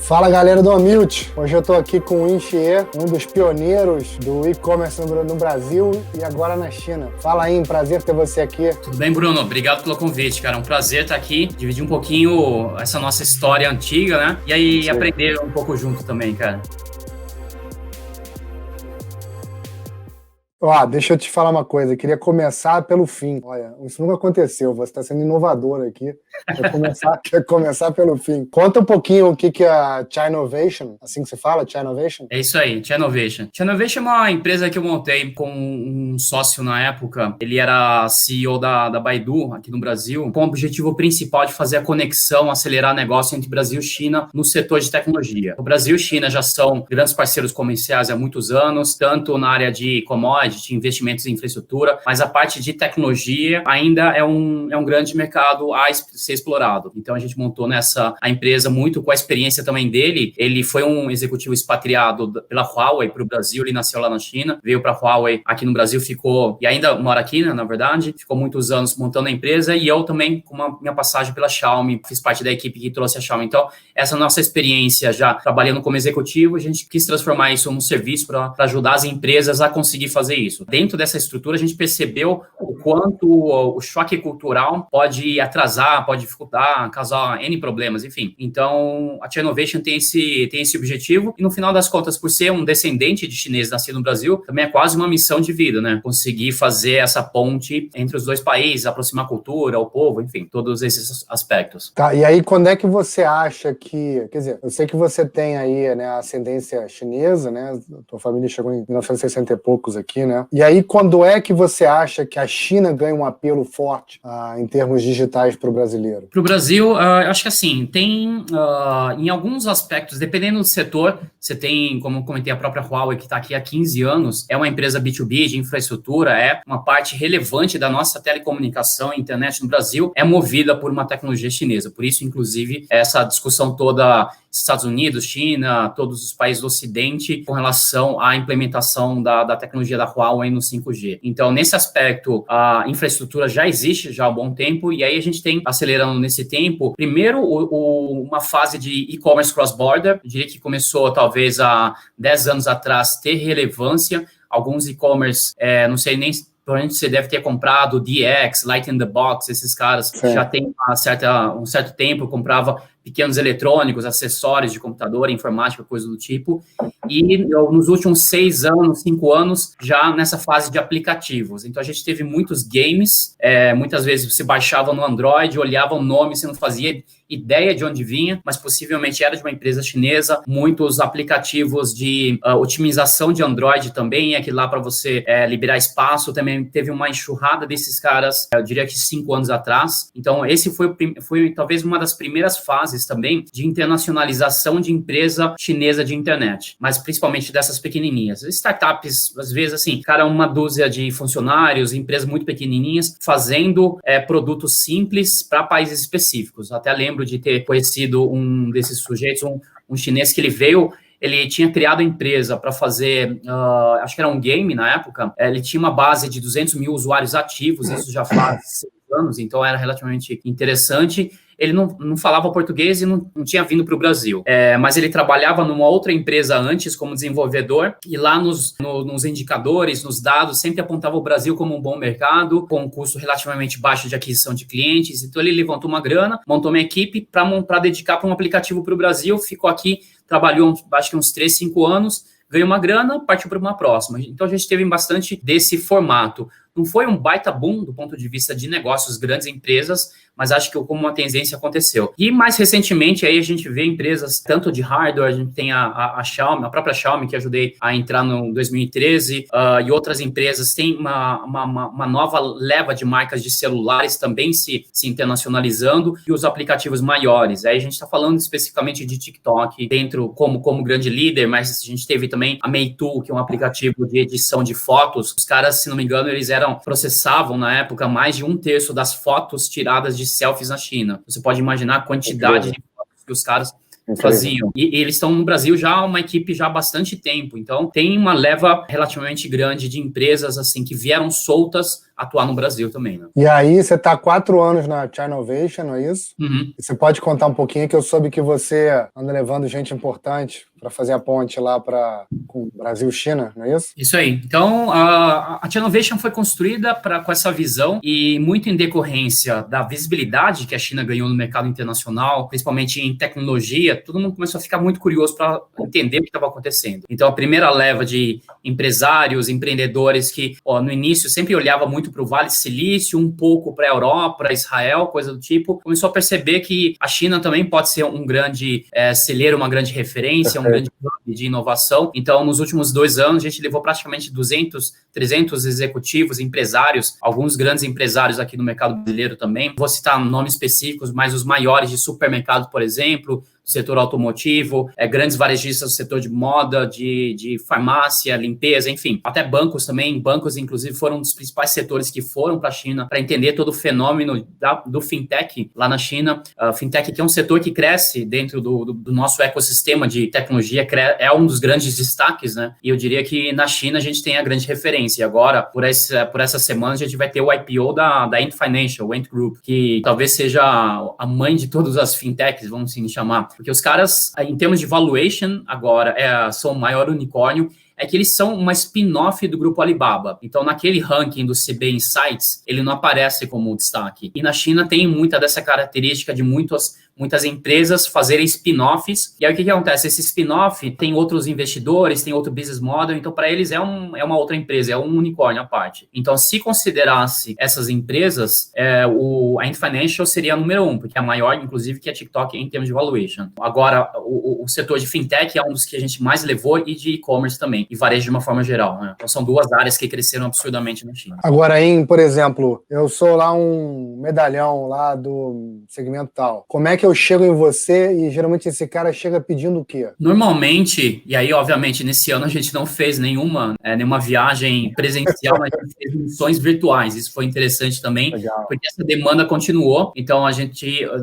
Fala galera do Amilt, hoje eu tô aqui com o Inxie, um dos pioneiros do e-commerce no Brasil e agora na China. Fala aí, prazer ter você aqui. Tudo bem, Bruno? Obrigado pelo convite, cara. Um prazer estar aqui, dividir um pouquinho essa nossa história antiga, né? E aí Sim. Aprender um pouco junto também, cara. Deixa eu te falar uma coisa, eu queria começar pelo fim. Olha, isso nunca aconteceu, você está sendo inovador aqui. Quer começar pelo fim. Conta um pouquinho o que é a Chinovation, assim que se fala, Chinovation? É isso aí, Chinovation. Chinovation é uma empresa que eu montei com um sócio na época. Ele era CEO da Baidu, aqui no Brasil, com o objetivo principal de fazer a conexão, acelerar negócio entre Brasil e China no setor de tecnologia. O Brasil e China já são grandes parceiros comerciais há muitos anos, tanto na área de commodities, de investimentos em infraestrutura, mas a parte de tecnologia ainda é um grande mercado a ser explorado. Então, a gente montou a empresa muito com a experiência também dele. Ele foi um executivo expatriado pela Huawei para o Brasil, ele nasceu lá na China, veio para a Huawei aqui no Brasil, ficou, e ainda mora aqui, né, na verdade, ficou muitos anos montando a empresa, e eu também, com minha passagem pela Xiaomi, fiz parte da equipe que trouxe a Xiaomi. Então, essa nossa experiência já trabalhando como executivo, a gente quis transformar isso num serviço para ajudar as empresas a conseguir fazer isso. Dentro dessa estrutura, a gente percebeu o quanto o choque cultural pode atrasar, pode dificultar, causar N problemas, enfim. Então, a Chinovation tem esse objetivo, e no final das contas, por ser um descendente de chinês nascido no Brasil, também é quase uma missão de vida, né? Conseguir fazer essa ponte entre os dois países, aproximar a cultura, o povo, enfim, todos esses aspectos. Tá, e aí quando é que você acha que, quer dizer, eu sei que você tem aí, né, a ascendência chinesa, né? Tua família chegou em 1960 e poucos aqui, né? E aí, quando é que você acha que a China ganha um apelo forte em termos digitais para o brasileiro? Para o Brasil, eu acho que assim, tem em alguns aspectos, dependendo do setor, você tem, como eu comentei, a própria Huawei, que está aqui há 15 anos, é uma empresa B2B de infraestrutura, é uma parte relevante da nossa telecomunicação e internet no Brasil, é movida por uma tecnologia chinesa. Por isso, inclusive, essa discussão toda, Estados Unidos, China, todos os países do Ocidente, com relação à implementação da tecnologia da Huawei no 5G. Então, nesse aspecto, a infraestrutura já existe já há um bom tempo, e aí a gente tem, acelerando nesse tempo, primeiro, uma fase de e-commerce cross-border, eu diria que começou talvez há 10 anos atrás ter relevância, alguns e-commerce, não sei nem... Provavelmente você deve ter comprado DX, Light in the Box, esses caras já tem um certo tempo, comprava pequenos eletrônicos, acessórios de computador, informática, coisa do tipo. E nos últimos 6 anos, 5 anos, já nessa fase de aplicativos. Então, a gente teve muitos games, muitas vezes você baixava no Android, olhava o nome, você não fazia ideia de onde vinha, mas possivelmente era de uma empresa chinesa. Muitos aplicativos de otimização de Android também, aqui lá para você liberar espaço, também teve uma enxurrada desses caras, eu diria que 5 anos atrás. Então, esse foi talvez uma das primeiras fases também de internacionalização de empresa chinesa de internet, mas principalmente dessas pequenininhas. Startups, às vezes, assim, cara, uma dúzia de funcionários, empresas muito pequenininhas, fazendo produtos simples para países específicos. Até lembro de ter conhecido um desses sujeitos, um chinês que ele tinha criado a empresa para fazer, acho que era um game na época, ele tinha uma base de 200 mil usuários ativos, isso já faz 6 anos, então era relativamente interessante. Ele não falava português e não tinha vindo para o Brasil. Mas ele trabalhava numa outra empresa antes como desenvolvedor, e lá nos indicadores, nos dados, sempre apontava o Brasil como um bom mercado, com um custo relativamente baixo de aquisição de clientes. Então ele levantou uma grana, montou uma equipe para dedicar para um aplicativo para o Brasil, ficou aqui, trabalhou acho que uns 3, 5 anos, ganhou uma grana, partiu para uma próxima. Então a gente teve bastante desse formato. Não foi um baita boom do ponto de vista de negócios, grandes empresas, mas acho que como uma tendência aconteceu. E mais recentemente, aí a gente vê empresas, tanto de hardware, a gente tem a Xiaomi, a própria Xiaomi, que ajudei a entrar no 2013, e outras empresas, tem uma nova leva de marcas de celulares também se internacionalizando, e os aplicativos maiores. Aí a gente está falando especificamente de TikTok, dentro como grande líder, mas a gente teve também a Meitu, que é um aplicativo de edição de fotos. Os caras, se não me engano, eles processavam na época mais de 1/3 das fotos tiradas de selfies na China. Você pode imaginar a quantidade de fotos que os caras faziam. E eles estão no Brasil já, uma equipe já há bastante tempo. Então, tem uma leva relativamente grande de empresas assim que vieram soltas atuar no Brasil também, né? E aí, você está há 4 anos na Chinovation, não é isso? Uhum. Você pode contar um pouquinho, que eu soube que você anda levando gente importante para fazer a ponte lá com Brasil-China, não é isso? Isso aí. Então, a Chinovation foi construída com essa visão e muito em decorrência da visibilidade que a China ganhou no mercado internacional, principalmente em tecnologia, todo mundo começou a ficar muito curioso para entender o que estava acontecendo. Então, a primeira leva de empresários, empreendedores que, no início, sempre olhava muito para o Vale do Silício, um pouco para a Europa, para Israel, coisa do tipo, começou a perceber que a China também pode ser um grande celeiro, uma grande referência, um grande hub de inovação. Então, nos últimos 2 anos, a gente levou praticamente 200, 300 executivos, empresários, alguns grandes empresários aqui no mercado brasileiro também. Vou citar nomes específicos, mas os maiores de supermercado, por exemplo, do setor automotivo, grandes varejistas do setor de moda, de farmácia, limpeza, enfim, até bancos também. Bancos, inclusive, foram um dos principais setores que foram para a China para entender todo o fenômeno do fintech lá na China. Fintech, que é um setor que cresce dentro do nosso ecossistema de tecnologia, é um dos grandes destaques, né? E eu diria que na China a gente tem a grande referência. Agora, por essa semana, a gente vai ter o IPO da Ant Financial, o Ant Group, que talvez seja a mãe de todas as fintechs, vamos assim chamar. Porque os caras, em termos de valuation, agora, são o maior unicórnio, é que eles são uma spin-off do grupo Alibaba. Então, naquele ranking do CB Insights, ele não aparece como destaque. E na China tem muita dessa característica de muitas empresas fazerem spin-offs. E aí, o que acontece? Esse spin-off tem outros investidores, tem outro business model, então, para eles, é uma outra empresa, é um unicórnio à parte. Então, se considerasse essas empresas, a Ant Financial seria a número 1, porque é a maior, inclusive, que a TikTok em termos de valuation. Agora, o setor de fintech é um dos que a gente mais levou e de e-commerce também. E varejo de uma forma geral, né? Então, são 2 áreas que cresceram absurdamente na China. Agora, por exemplo, eu sou lá um medalhão lá do segmento tal. Como é que eu chego em você e geralmente esse cara chega pedindo o quê? Normalmente, e aí, obviamente, nesse ano a gente não fez nenhuma viagem presencial, mas a gente fez missões virtuais. Isso foi interessante também, Legal. Porque essa demanda continuou. Então,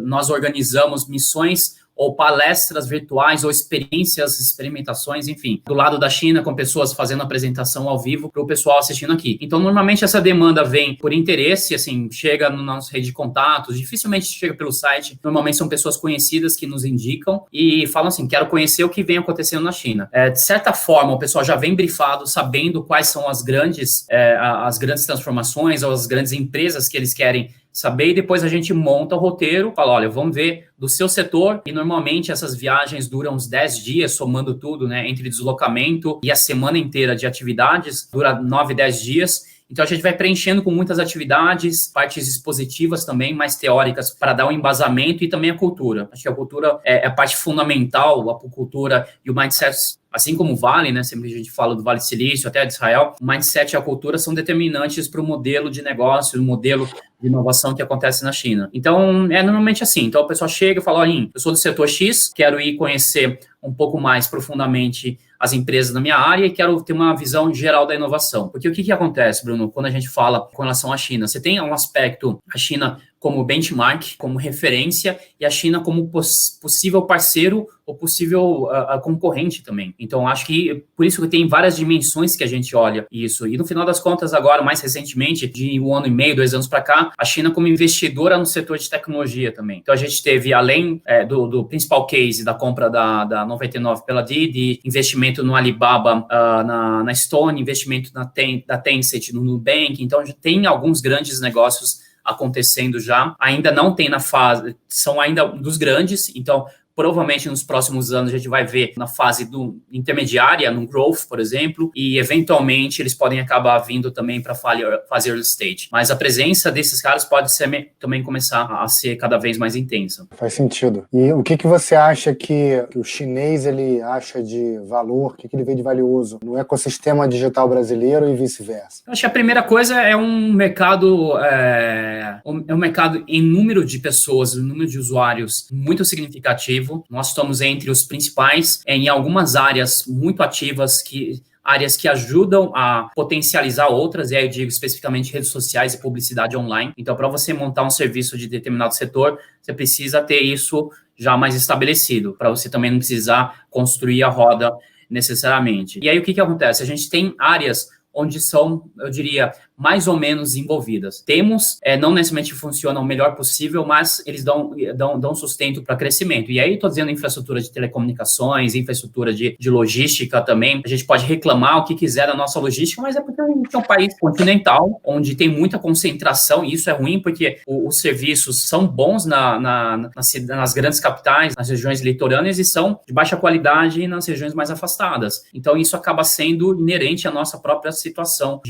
nós organizamos missões ou palestras virtuais, ou experimentações, enfim, do lado da China, com pessoas fazendo apresentação ao vivo para o pessoal assistindo aqui. Então, normalmente, essa demanda vem por interesse, assim, chega na nossa rede de contatos, dificilmente chega pelo site, normalmente são pessoas conhecidas que nos indicam e falam assim, quero conhecer o que vem acontecendo na China. De certa forma, o pessoal já vem brifado, sabendo quais são as grandes transformações ou as grandes empresas que eles querem saber, e depois a gente monta o roteiro, fala, olha, vamos ver do seu setor, e normalmente essas viagens duram uns 10 dias, somando tudo, né, entre deslocamento e a semana inteira de atividades, dura 9, 10 dias. Então, a gente vai preenchendo com muitas atividades, partes expositivas também, mais teóricas, para dar um embasamento, e também a cultura. Acho que a cultura é a parte fundamental, a cultura e o mindset, assim como o Vale, né? Sempre a gente fala do Vale do Silício, até de Israel, o mindset e a cultura são determinantes para o modelo de negócio, o modelo de inovação que acontece na China. Então, é normalmente assim. Então, a pessoa chega e fala, olha, eu sou do setor X, quero ir conhecer um pouco mais profundamente as empresas da minha área e quero ter uma visão geral da inovação. Porque o que acontece, Bruno, quando a gente fala com relação à China? Você tem um aspecto, a China como benchmark, como referência, e a China como possível parceiro ou possível concorrente também. Então, acho que por isso que tem várias dimensões que a gente olha isso. E no final das contas, agora, mais recentemente, de 1 ano e meio, 2 anos para cá, a China como investidora no setor de tecnologia também. Então, a gente teve, além do principal case da compra da 99 pela Didi, investimento no Alibaba, na Stone, investimento da Tencent no Nubank. Então, tem alguns grandes negócios acontecendo já, ainda não tem na fase, são ainda dos grandes, então provavelmente nos próximos anos a gente vai ver na fase intermediária, no growth, por exemplo, e eventualmente eles podem acabar vindo também para fase early stage. Mas a presença desses caras pode também começar a ser cada vez mais intensa. Faz sentido. E o que você acha que o chinês ele acha de valor, o que ele vê de valioso no ecossistema digital brasileiro e vice-versa? Acho que a primeira coisa é um mercado em número de pessoas, número de usuários muito significativo. Nós estamos entre os principais em algumas áreas muito ativas, áreas que ajudam a potencializar outras, e aí eu digo especificamente redes sociais e publicidade online. Então, para você montar um serviço de determinado setor, você precisa ter isso já mais estabelecido, para você também não precisar construir a roda necessariamente. E aí, o que acontece? A gente tem áreas onde são, eu diria, mais ou menos envolvidas. Temos, não necessariamente funcionam o melhor possível, mas eles dão sustento para crescimento. E aí, estou dizendo infraestrutura de telecomunicações, infraestrutura de logística também. A gente pode reclamar o que quiser da nossa logística, mas é porque a gente é um país continental, onde tem muita concentração, e isso é ruim porque os serviços são bons nas grandes capitais, nas regiões litorâneas, e são de baixa qualidade nas regiões mais afastadas. Então, isso acaba sendo inerente à nossa própria situação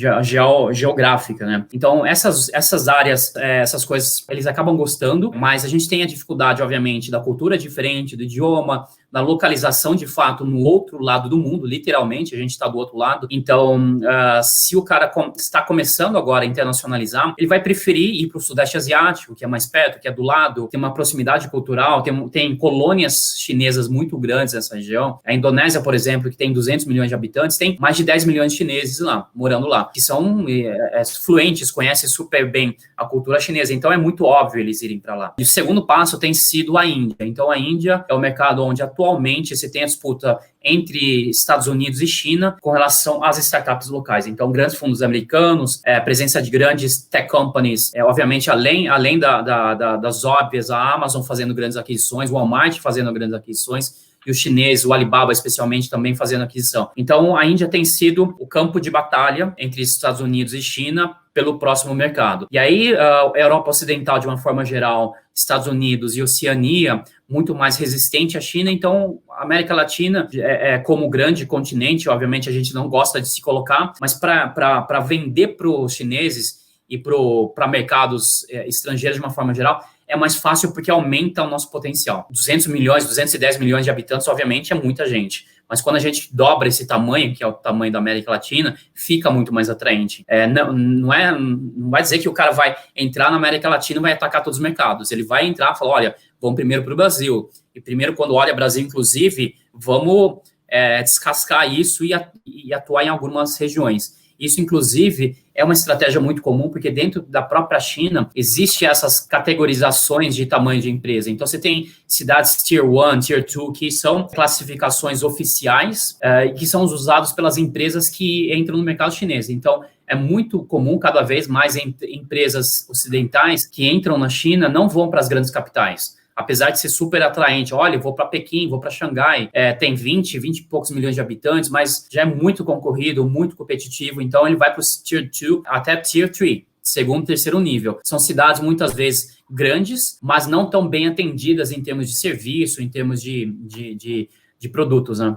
geográfica, né? Então, essas áreas, essas coisas, eles acabam gostando, mas a gente tem a dificuldade, obviamente, da cultura diferente, do idioma, da localização, de fato, no outro lado do mundo, literalmente, a gente está do outro lado. Então, se o cara está começando agora a internacionalizar, ele vai preferir ir para o Sudeste Asiático, que é mais perto, que é do lado, tem uma proximidade cultural, tem colônias chinesas muito grandes nessa região. A Indonésia, por exemplo, que tem 200 milhões de habitantes, tem mais de 10 milhões de chineses lá, morando lá, que são fluentes, conhecem super bem a cultura chinesa. Então, é muito óbvio eles irem para lá. E o segundo passo tem sido a Índia. Então, a Índia é o mercado onde atualmente se tem a disputa entre Estados Unidos e China com relação às startups locais. Então, grandes fundos americanos, presença de grandes tech companies, obviamente, além das óbvias, a Amazon fazendo grandes aquisições, o Walmart fazendo grandes aquisições, e os chineses, o Alibaba especialmente, também fazendo aquisição. Então, a Índia tem sido o campo de batalha entre Estados Unidos e China pelo próximo mercado. E aí, a Europa Ocidental, de uma forma geral, Estados Unidos e Oceania, muito mais resistente à China. Então, a América Latina, como grande continente, obviamente a gente não gosta de se colocar, mas para vender para os chineses e para mercados estrangeiros de uma forma geral, é mais fácil porque aumenta o nosso potencial. 200 milhões, 210 milhões de habitantes, obviamente, é muita gente. Mas quando a gente dobra esse tamanho, que é o tamanho da América Latina, fica muito mais atraente. Não vai dizer que o cara vai entrar na América Latina e vai atacar todos os mercados. Ele vai entrar e falar, olha, vamos primeiro para o Brasil. E primeiro, quando olha Brasil, inclusive, vamos descascar isso e atuar em algumas regiões. Isso, inclusive, é uma estratégia muito comum, porque dentro da própria China existe essas categorizações de tamanho de empresa. Então, você tem cidades Tier 1, Tier 2, que são classificações oficiais que são usadas pelas empresas que entram no mercado chinês. Então, é muito comum, cada vez mais, empresas ocidentais que entram na China não vão para as grandes capitais. Apesar de ser super atraente, olha, eu vou para Pequim, vou para Xangai, tem 20 e poucos milhões de habitantes, mas já é muito concorrido, muito competitivo, então ele vai para o Tier 2 até Tier 3, segundo, terceiro nível. São cidades muitas vezes grandes, mas não tão bem atendidas em termos de serviço, em termos de produtos, né?